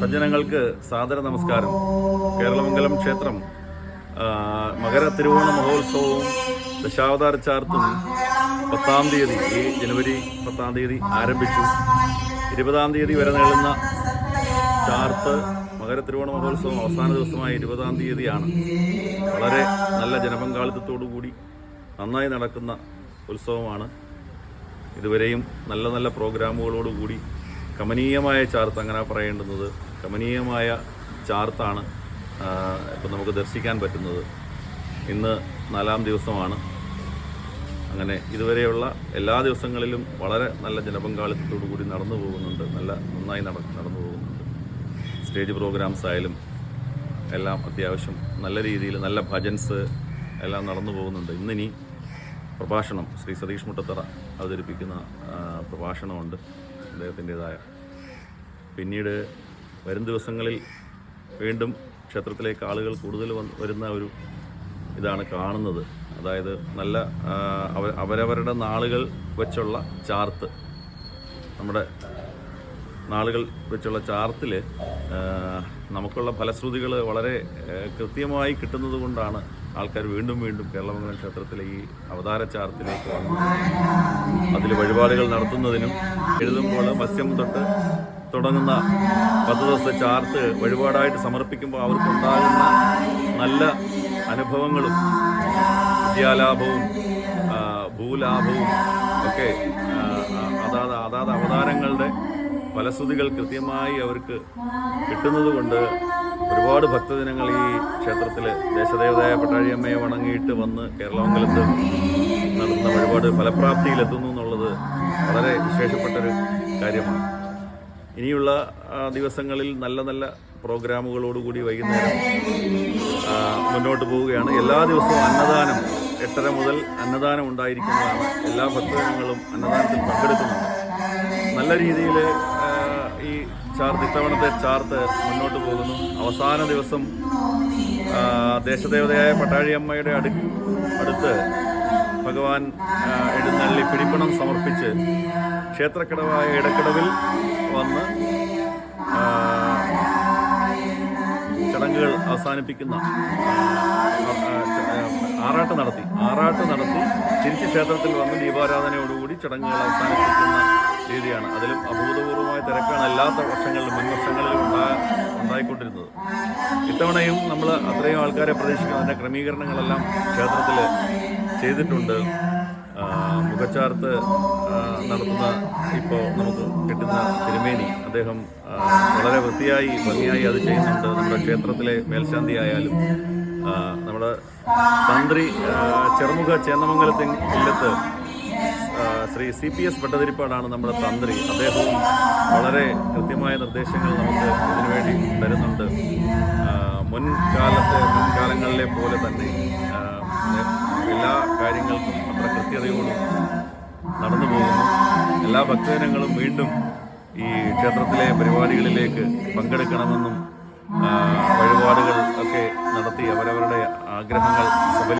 സജ്ജനങ്ങൾക്ക് സാദര നമസ്കാരം. കേരളമംഗലം ക്ഷേത്രം മകര തിരുവോണ മഹോത്സവവും ദശാവതാര ചാർത്തും 10-ാം തീയതി, ഈ ജനുവരി 10-ാം തീയതി ആരംഭിച്ചു. 20-ാം തീയതി വരെ നീളുന്ന ചാർത്ത് മകര തിരുവോണ മഹോത്സവം അവസാന ദിവസമായ 20-ാം തീയതിയാണ്. വളരെ നല്ല ജനപങ്കാളിത്തത്തോടു കൂടി നന്നായി നടക്കുന്ന ഉത്സവമാണ്. ഇതുവരെയും നല്ല നല്ല പ്രോഗ്രാമുകളോടുകൂടി കമനീയമായ ചാർത്ത്, അങ്ങനെ പറയേണ്ടുന്നത് കമനീയമായ ചാർത്താണ് ഇപ്പം നമുക്ക് ദർശിക്കാൻ പറ്റുന്നത്. ഇന്ന് 4-ാം ദിവസമാണ്. അങ്ങനെ ഇതുവരെയുള്ള എല്ലാ ദിവസങ്ങളിലും വളരെ നല്ല ജനപങ്കാളിത്തത്തോടു കൂടി നടന്നു പോകുന്നുണ്ട്. നന്നായി നടന്നു പോകുന്നുണ്ട്. സ്റ്റേജ് പ്രോഗ്രാംസ് ആയാലും എല്ലാം അത്യാവശ്യം നല്ല രീതിയിൽ, നല്ല ഭജൻസ് എല്ലാം നടന്നു പോകുന്നുണ്ട്. ഇന്നിനി പ്രഭാഷണം, ശ്രീ സതീഷ് മുട്ടത്തറ അവതരിപ്പിക്കുന്ന പ്രഭാഷണമുണ്ട് അദ്ദേഹത്തിൻ്റെതായ. പിന്നീട് വരും ദിവസങ്ങളിൽ വീണ്ടും ക്ഷേത്രത്തിലേക്ക് ആളുകൾ കൂടുതൽ വരുന്ന ഒരു ഇതാണ് കാണുന്നത്. അതായത് നല്ല അവരവരുടെ നാളുകൾ വെച്ചുള്ള ചാർത്ത്, നമ്മുടെ നാളുകൾ വെച്ചുള്ള ചാർത്തിൽ നമുക്കുള്ള ഫലശ്രുതികൾ വളരെ കൃത്യമായി കിട്ടുന്നത് കൊണ്ടാണ് ആൾക്കാർ വീണ്ടും വീണ്ടും കേരളമംഗലം ക്ഷേത്രത്തിലെ ഈ അവതാര ചാർത്തിലേക്ക് വന്നു അതിൽ വഴിപാടുകൾ നടത്തുന്നതിനും എഴുതുമ്പോൾ മത്സ്യം തൊട്ട് തുടങ്ങുന്ന 10 ദിവസത്തെ ചാർത്ത് വഴിപാടായിട്ട് സമർപ്പിക്കുമ്പോൾ അവർക്കുണ്ടാകുന്ന നല്ല അനുഭവങ്ങളും വിദ്യാലാഭവും ഭൂലാഭവും ഒക്കെ അതാത് അവതാരങ്ങളുടെ ഫലശ്രുതികൾ കൃത്യമായി അവർക്ക് കിട്ടുന്നത് കൊണ്ട് ഒരുപാട് ഭക്തജനങ്ങൾ ഈ ക്ഷേത്രത്തിൽ ദേശദേവതയായ പട്ടാഴിയമ്മയെ വണങ്ങിയിട്ട് വന്ന് കേരളമംഗലത്ത് നടത്തുന്ന വഴിപാട് ഫലപ്രാപ്തിയിലെത്തുന്നു എന്നുള്ളത് വളരെ വിശേഷപ്പെട്ടൊരു കാര്യമാണ്. ഇനിയുള്ള ദിവസങ്ങളിൽ നല്ല നല്ല പ്രോഗ്രാമുകളോടുകൂടി വൈകുന്നേരം മുന്നോട്ട് പോവുകയാണ്. എല്ലാ ദിവസവും അന്നദാനം 8:30 മുതൽ അന്നദാനം ഉണ്ടായിരിക്കുന്നതാണ്. എല്ലാ ഭക്തജനങ്ങളും അന്നദാനത്തിൽ പങ്കെടുക്കുന്നുണ്ട്. നല്ല രീതിയിൽ ഈ ഇത്തവണത്തെ ചാർത്ത് മുന്നോട്ട് പോകുന്നു. അവസാന ദിവസം ദേശദേവതയായ പട്ടാഴിയമ്മയുടെ അടുത്ത് ഭഗവാൻ എഴുന്നള്ളി പിടിപ്പണം സമർപ്പിച്ച് ക്ഷേത്രക്കടവായ ഇടക്കടവിൽ വന്ന് ചടങ്ങുകൾ അവസാനിപ്പിക്കുന്ന ആറാട്ട് നടത്തി തിരിച്ച് ക്ഷേത്രത്തിൽ വന്ന് ദീപാരാധനയോടുകൂടി ചടങ്ങുകൾ അവസാനിപ്പിക്കുന്ന രീതിയാണ്. അതിലും അഭൂതപൂർവമായ തിരക്കാണ് എല്ലാ വർഷങ്ങളിലും മുൻവർഷങ്ങളിലും ഉണ്ടായിക്കൊണ്ടിരുന്നത്. ഇത്തവണയും നമ്മൾ അത്രയും ആൾക്കാരെ പ്രതീക്ഷിക്കുന്ന അതിൻ്റെ ക്രമീകരണങ്ങളെല്ലാം ക്ഷേത്രത്തിൽ ചെയ്തിട്ടുണ്ട്. മുഖച്ചാർത്ത് നടത്തുന്ന ഇപ്പോൾ നമുക്ക് കിട്ടുന്ന തിരുമേനി, അദ്ദേഹം വളരെ വൃത്തിയായി ഭംഗിയായി അത് ചെയ്യുന്നുണ്ട്. നമ്മുടെ ക്ഷേത്രത്തിലെ മേൽശാന്തി ആയാലും നമ്മുടെ തന്ത്രി ചെറുമുഖ ചേന്നമംഗലത്തിൻ ഇല്ലത്ത് ശ്രീ CPS ഭട്ടതിരിപ്പാടാണ് നമ്മുടെ തന്ത്രി. അദ്ദേഹവും വളരെ കൃത്യമായ നിർദ്ദേശങ്ങൾ നമുക്ക് ഇതിനുവേണ്ടി തരുന്നുണ്ട്. മുൻകാലങ്ങളിലെ പോലെ തന്നെ എല്ലാ കാര്യങ്ങൾക്കും അത്ര കൃത്യതയോടും നടന്നു പോകുന്നു. എല്ലാ ഭക്തജനങ്ങളും വീണ്ടും ഈ ക്ഷേത്രത്തിലെ പരിപാടികളിലേക്ക് പങ്കെടുക്കണമെന്നും വഴിപാടുകൾ ഒക്കെ നടത്തി അവരവരുടെ ആഗ്രഹങ്ങൾ